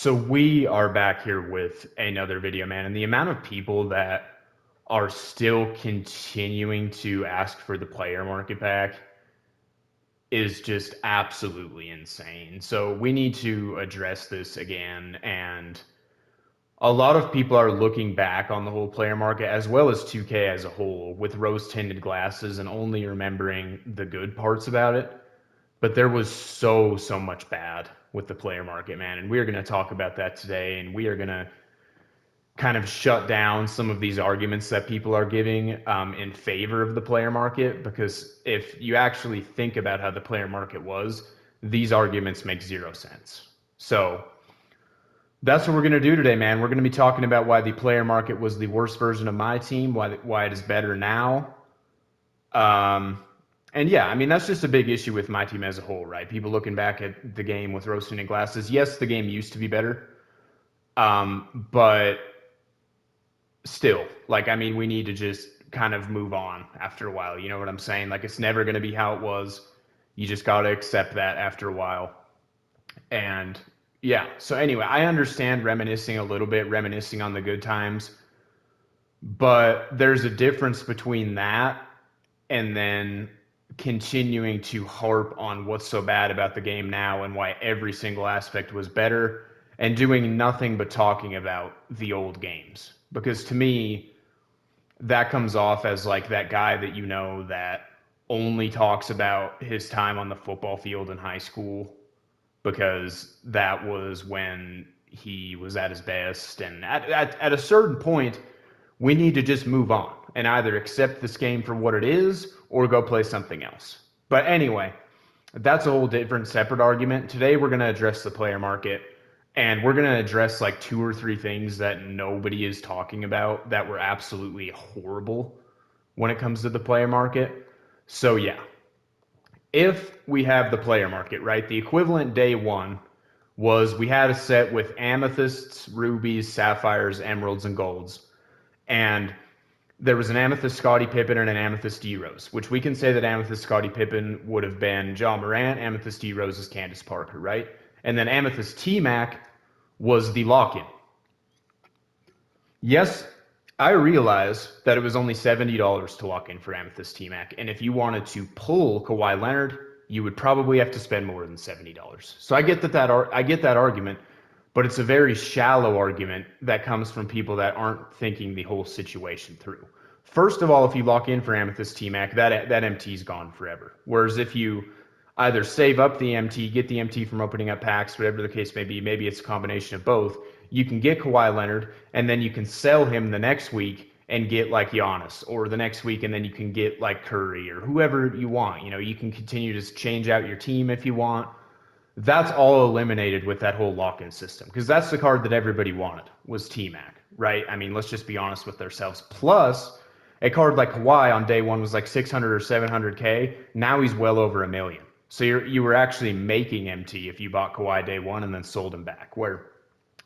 So we are back here with another video, man, and the amount of people that are still continuing to ask for the player market back is just absolutely insane. So we need to address this again, and a lot of people are looking back on the whole player market as well as 2K as a whole with rose-tinted glasses and only remembering the good parts about it. But there was so much bad with the player market, man. And we're going to talk about that today. And we are going to kind of shut down some of these arguments that people are giving in favor of the player market. Because if you actually think about how the player market was, these arguments make zero sense. So that's what we're going to do today, man. We're going to be talking about why the player market was the worst version of my team, why it is better now. And yeah, I mean, that's just a big issue with my team as a whole, right? People looking back at the game with roasting and glasses. Yes, the game used to be better. But still, like, I mean, we need to just kind of move on after a while. You know what I'm saying? Like, it's never going to be how it was. You just got to accept that after a while. And yeah, so anyway, I understand reminiscing a little bit, reminiscing on the good times. But there's a difference between that and then continuing to harp on what's so bad about the game now and why every single aspect was better and doing nothing but talking about the old games. Because to me, that comes off as like that guy that you know that only talks about his time on the football field in high school because that was when he was at his best. And at a certain point, we need to just move on and either accept this game for what it is or go play something else. But anyway, that's a whole different separate argument. Today we're going to address the player market and we're going to address like two or three things that nobody is talking about that were absolutely horrible when it comes to the player market. So yeah, if we have the player market, right, the equivalent day one was we had a set with amethysts, rubies, sapphires, emeralds, and golds. And there was an amethyst Scottie Pippen and an amethyst D Rose, which we can say that amethyst Scottie Pippen would have been John Morant, amethyst D Rose is Candace Parker, right? And then amethyst T Mac was the lock in. Yes, I realize that it was only $70 to lock in for amethyst T Mac. And if you wanted to pull Kawhi Leonard, you would probably have to spend more than $70. So I get I get that argument, but it's a very shallow argument that comes from people that aren't thinking the whole situation through. First of all, if you lock in for Amethyst T-Mac, that MT's gone forever. Whereas if you either save up the MT, get the MT from opening up packs, whatever the case may be, maybe it's a combination of both, you can get Kawhi Leonard, and then you can sell him the next week and get like Giannis, or the next week, and then you can get like Curry or whoever you want. You know, you can continue to change out your team if you want. That's all eliminated with that whole lock-in system because that's the card that everybody wanted was T-Mac, right? I mean, let's just be honest with ourselves. Plus, a card like Kawhi on day one was like 600 or 700K. Now he's well over a million. So you were actually making MT if you bought Kawhi day one and then sold him back. Where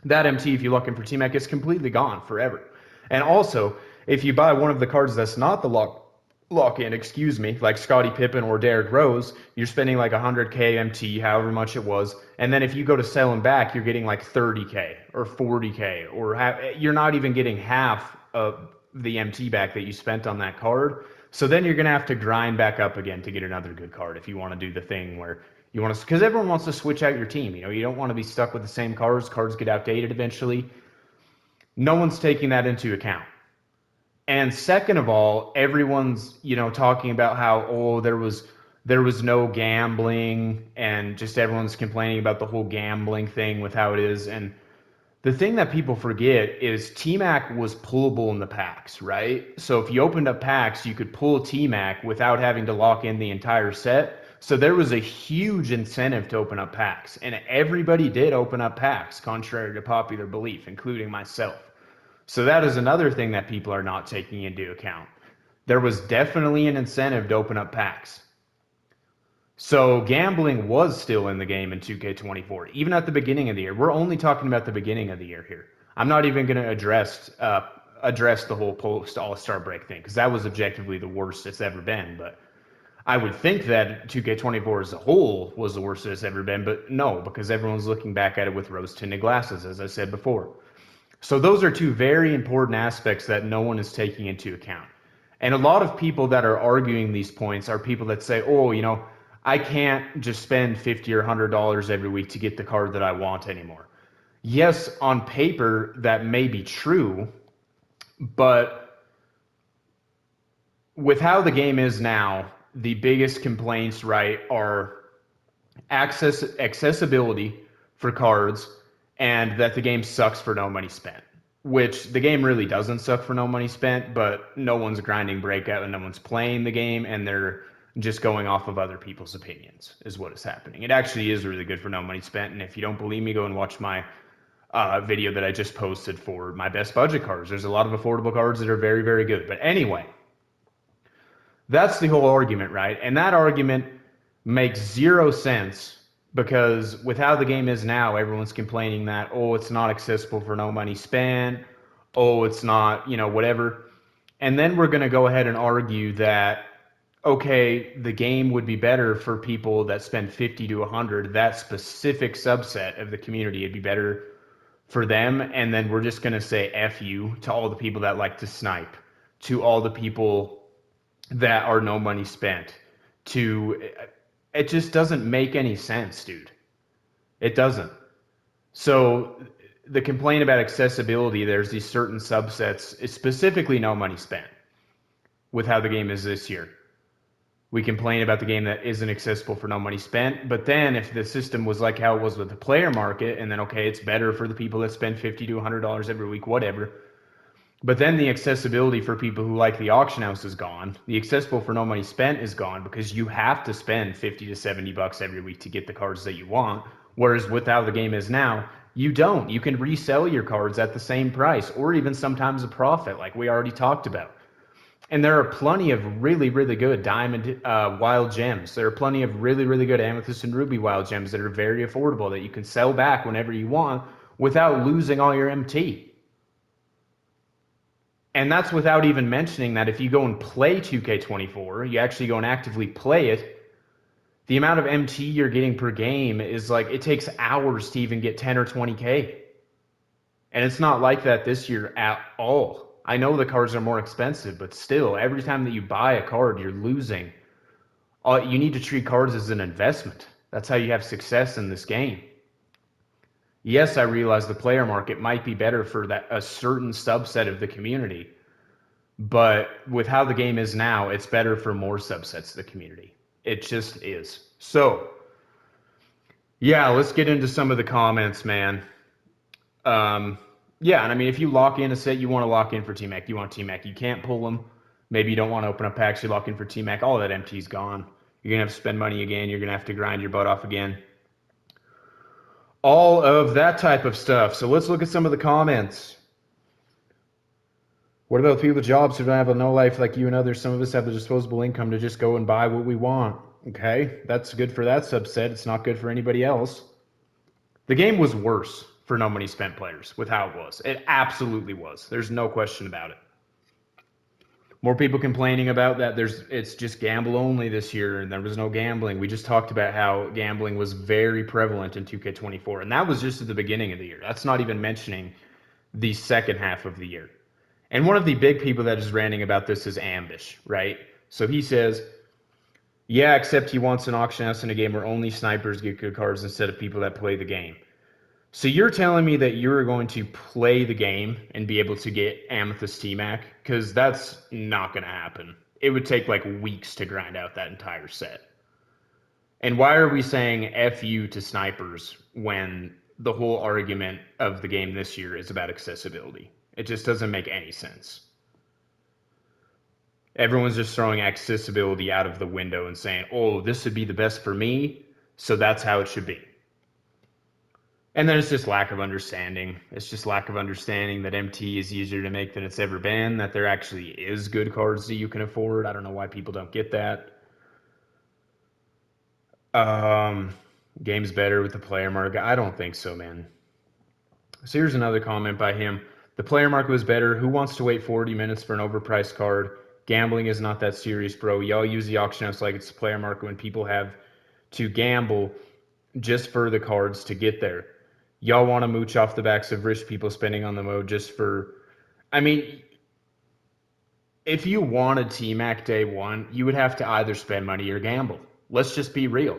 that MT, if you're looking for T-Mac, is completely gone forever. And also, if you buy one of the cards that's not the lock in, excuse me, like Scottie Pippen or Derrick Rose, you're spending like 100K MT, however much it was. And then if you go to sell them back, you're getting like 30K or 40K, or you're not even getting half of the MT back that you spent on that card. So then you're going to have to grind back up again to get another good card if you want to do the thing where you want to, because everyone wants to switch out your team. You know, you don't want to be stuck with the same cards. Cards get outdated eventually. No one's taking that into account. And second of all, everyone's, you know, talking about how, oh, there was no gambling and just everyone's complaining about the whole gambling thing with how it is. And the thing that people forget is T-Mac was pullable in the packs, right? So if you opened up packs, you could pull T-Mac without having to lock in the entire set. So there was a huge incentive to open up packs. And everybody did open up packs, contrary to popular belief, including myself. So that is another thing that people are not taking into account. There was definitely an incentive to open up packs. So gambling was still in the game in 2K24, even at the beginning of the year. We're only talking about the beginning of the year here. I'm not even going to address the whole post All-Star break thing because that was objectively the worst it's ever been. But I would think that 2K24 as a whole was the worst it's ever been, but no, because everyone's looking back at it with rose-tinted glasses, as I said before. So those are two very important aspects that no one is taking into account. And a lot of people that are arguing these points are people that say, oh, I can't just spend $50 or $100 every week to get the card that I want anymore. Yes, on paper, that may be true, but with how the game is now, the biggest complaints, right, are accessibility for cards, and that the game sucks for no money spent. Which the game really doesn't suck for no money spent, but no one's grinding breakout and no one's playing the game, and they're just going off of other people's opinions is what is happening. It actually is really good for no money spent, and if you don't believe me, go and watch my video that I just posted for my best budget cards. There's a lot of affordable cards that are very, very good. But anyway, that's the whole argument, right? And that argument makes zero sense because with how the game is now, everyone's complaining that, oh, it's not accessible for no money spent. Oh, it's not, whatever. And then we're going to go ahead and argue that, okay, the game would be better for people that spend 50 to 100, that specific subset of the community. It'd be better for them. And then we're just going to say F you to all the people that like to snipe, to all the people that are no money spent, it just doesn't make any sense, dude. It doesn't. So the complaint about accessibility, there's these certain subsets, specifically no money spent with how the game is this year. We complain about the game that isn't accessible for no money spent, but then if the system was like how it was with the player market, and then okay, it's better for the people that spend $50 to $100 every week, whatever. But then the accessibility for people who like the auction house is gone. The accessible for no money spent is gone because you have to spend 50 to $70 every week to get the cards that you want. Whereas with how the game is now, you don't. You can resell your cards at the same price or even sometimes a profit, like we already talked about. And there are plenty of really, really good diamond wild gems. There are plenty of really, really good amethyst and ruby wild gems that are very affordable that you can sell back whenever you want without losing all your MT. And that's without even mentioning that if you go and play 2K24, you actually go and actively play it, the amount of MT you're getting per game is like, it takes hours to even get 10 or 20K. And it's not like that this year at all. I know the cards are more expensive, but still, every time that you buy a card, you're losing. You need to treat cards as an investment. That's how you have success in this game. Yes, I realize the player market might be better for a certain subset of the community, but with how the game is now, it's better for more subsets of the community. It just is. So, yeah, let's get into some of the comments, man. Yeah, and I mean, if you lock in a set, you want to lock in for T-Mac. You want T-Mac. You can't pull them. Maybe you don't want to open up packs. You lock in for T-Mac. All of that MT's gone. You're going to have to spend money again. You're going to have to grind your butt off again. All of that type of stuff. So let's look at some of the comments. What about people with jobs who don't have a no life like you and others? Some of us have the disposable income to just go and buy what we want. Okay, that's good for that subset. It's not good for anybody else. The game was worse for no money spent players with how it was. It absolutely was. There's no question about it. More people complaining about that. It's just gamble only this year, and there was no gambling. We just talked about how gambling was very prevalent in 2K24, and that was just at the beginning of the year. That's not even mentioning the second half of the year. And one of the big people that is ranting about this is Ambish, right? So he says, yeah, except he wants an auction house in a game where only snipers get good cards instead of people that play the game. So you're telling me that you're going to play the game and be able to get Amethyst T-Mac? Because that's not going to happen. It would take like weeks to grind out that entire set. And why are we saying F you to snipers when the whole argument of the game this year is about accessibility? It just doesn't make any sense. Everyone's just throwing accessibility out of the window and saying, oh, this would be the best for me, so that's how it should be. And then it's just lack of understanding. It's just lack of understanding that MT is easier to make than it's ever been, that there actually is good cards that you can afford. I don't know why people don't get that. Game's better with the player market. I don't think so, man. So here's another comment by him. The player market was better. Who wants to wait 40 minutes for an overpriced card? Gambling is not that serious, bro. Y'all use the auction house like it's the player market when people have to gamble just for the cards to get there. Y'all want to mooch off the backs of rich people spending on the mode just for. I mean, if you wanted T-Mac day one, you would have to either spend money or gamble. Let's just be real.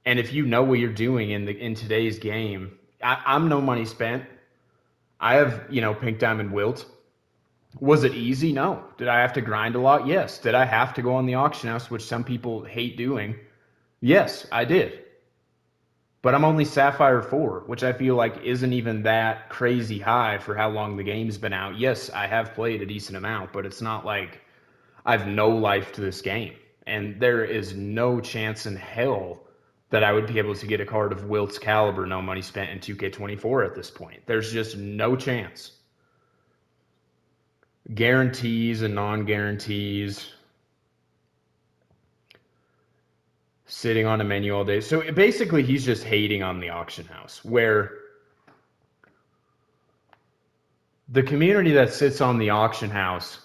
And if you know what you're doing in today's game, I'm no money spent. I have, Pink Diamond Wilt. Was it easy? No. Did I have to grind a lot? Yes. Did I have to go on the auction house, which some people hate doing? Yes, I did. But I'm only Sapphire 4, which I feel like isn't even that crazy high for how long the game's been out. Yes, I have played a decent amount, but it's not like I've no life to this game. And there is no chance in hell that I would be able to get a card of Wilt's caliber, no money spent in 2K24 at this point. There's just no chance. Guarantees and non-guarantees. Sitting on a menu all day. So basically he's just hating on the auction house, where the community that sits on the auction house.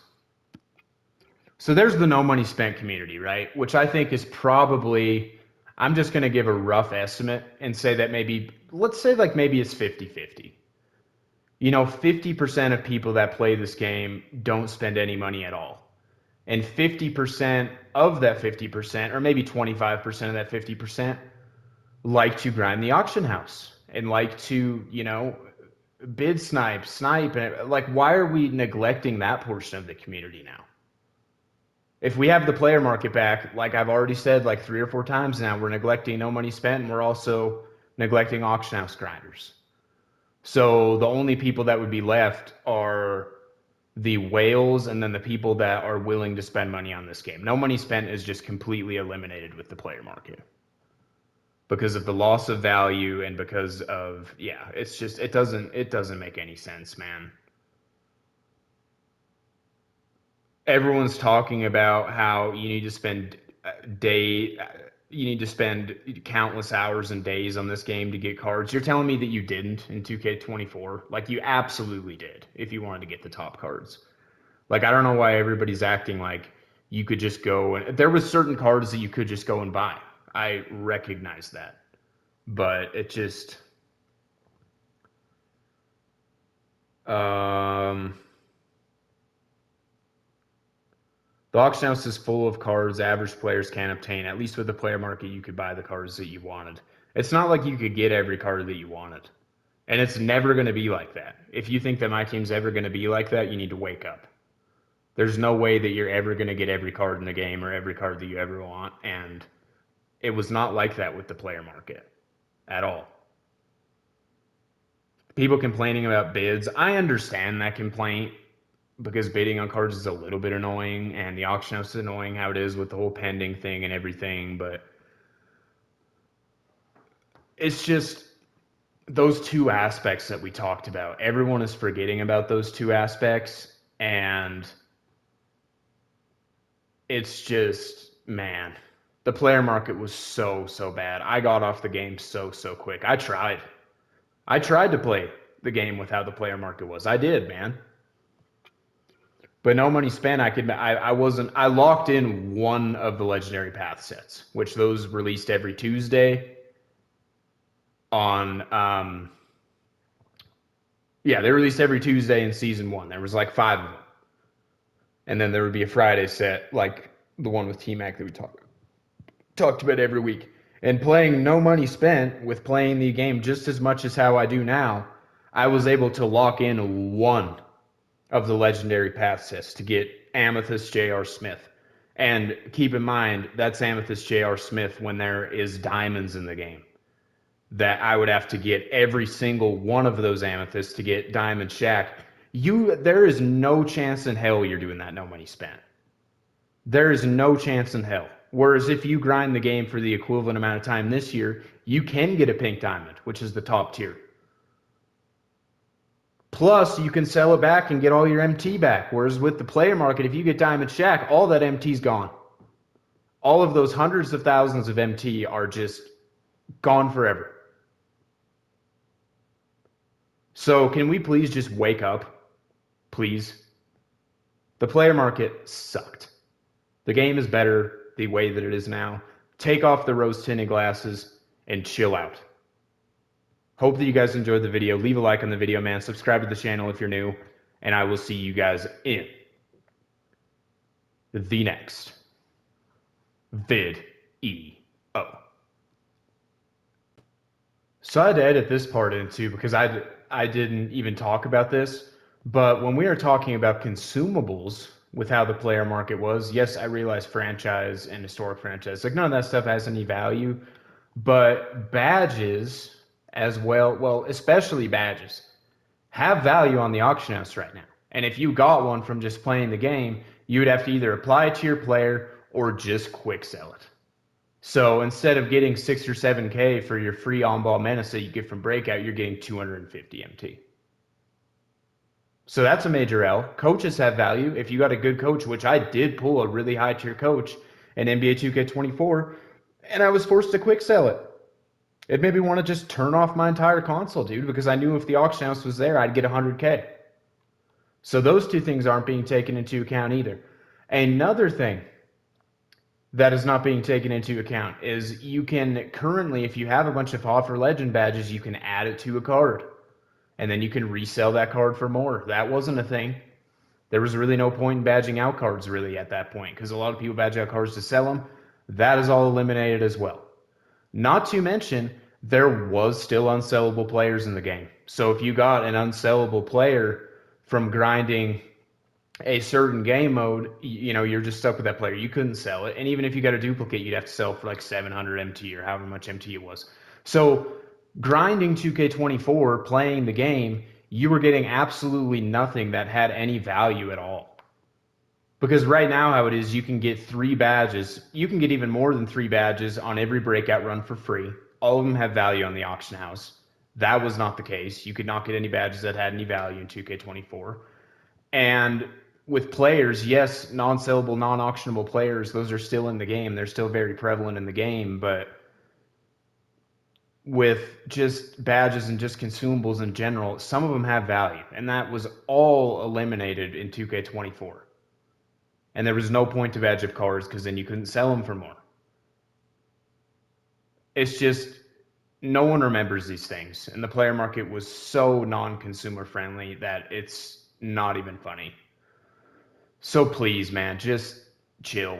So there's the no money spent community, right? Which I think is probably, I'm just going to give a rough estimate and say that maybe, let's say like maybe it's 50-50. 50% of people that play this game don't spend any money at all. And 50% of that 50%, or maybe 25% of that 50%, like to grind the auction house and like to, bid snipe. Like, why are we neglecting that portion of the community now? If we have the player market back, like I've already said like 3 or 4 times now, we're neglecting no money spent, and we're also neglecting auction house grinders. So the only people that would be left are the whales and then the people that are willing to spend money on this game. No money spent is just completely eliminated with the player market because of the loss of value and because of, it's just, it doesn't make any sense, man. Everyone's talking about how you need to spend countless hours and days on this game to get cards. You're telling me that you didn't in 2K24? Like, you absolutely did if you wanted to get the top cards. Like, I don't know why everybody's acting like you could just go and there was certain cards that you could just go and buy. I recognize that. But it just the auction house is full of cards average players can't obtain. At least with the player market, you could buy the cards that you wanted. It's not like you could get every card that you wanted. And it's never going to be like that. If you think that my team's ever going to be like that, you need to wake up. There's no way that you're ever going to get every card in the game or every card that you ever want. And it was not like that with the player market at all. People complaining about bids. I understand that complaint because bidding on cards is a little bit annoying, and the auction house is annoying how it is with the whole pending thing and everything, but it's just those two aspects that we talked about. Everyone is forgetting about those two aspects, and it's just, man, the player market was so bad. I got off the game so quick. I tried to play the game with how the player market was. I did, man. But no money spent, I locked in one of the legendary path sets, which those released every Tuesday on, they released every Tuesday in season 1. There was like 5 of them. And then there would be a Friday set, like the one with T-Mac that we talked about every week. And playing no money spent with playing the game just as much as how I do now, I was able to lock in one of the legendary path sets to get Amethyst J.R. Smith. And keep in mind, that's Amethyst J.R. Smith when there is diamonds in the game. That I would have to get every single one of those amethysts to get Diamond Shack. There is no chance in hell you're doing that no money spent. There is no chance in hell. Whereas if you grind the game for the equivalent amount of time this year, you can get a pink diamond, which is the top tier. Plus, you can sell it back and get all your MT back. Whereas with the player market, if you get Diamond Shack, all that MT's gone. All of those hundreds of thousands of MT are just gone forever. So can we please just wake up? Please. The player market sucked. The game is better the way that it is now. Take off the rose tinted glasses and chill out. Hope that you guys enjoyed the video. Leave a like on the video, man. Subscribe to the channel if you're new. And I will see you guys in the next video. So I had to edit this part in too because I didn't even talk about this. But when we are talking about consumables with how the player market was, yes, I realize franchise and historic franchise, like none of that stuff has any value. But badges as well, especially badges, have value on the auction house right now. And if you got one from just playing the game, you would have to either apply it to your player or just quick sell it. So instead of getting 6 or 7K for your free on-ball menace that you get from Breakout, you're getting 250 MT. So that's a major L. Coaches have value. If you got a good coach, which I did pull a really high tier coach in NBA 2K24, and I was forced to quick sell it. It made me want to just turn off my entire console, dude, because I knew if the auction house was there, I'd get 100K. So those two things aren't being taken into account either. Another thing that is not being taken into account is you can currently, if you have a bunch of offer legend badges, you can add it to a card. And then you can resell that card for more. That wasn't a thing. There was really no point in badging out cards really at that point because a lot of people badge out cards to sell them. That is all eliminated as well. Not to mention, there was still unsellable players in the game. So if you got an unsellable player from grinding a certain game mode, you're just stuck with that player. You couldn't sell it. And even if you got a duplicate, you'd have to sell for like 700 MT or however much MT it was. So grinding 2K24, playing the game, you were getting absolutely nothing that had any value at all. Because right now how it is, you can get 3 badges. You can get even more than 3 badges on every breakout run for free. All of them have value on the auction house. That was not the case. You could not get any badges that had any value in 2K24. And with players, yes, non-sellable, non-auctionable players, those are still in the game. They're still very prevalent in the game, but with just badges and just consumables in general, some of them have value, and that was all eliminated in 2K24. And there was no point to badge up cards because then you couldn't sell them for more. It's just no one remembers these things, and the player market was so non-consumer friendly that it's not even funny. So please, man, just chill.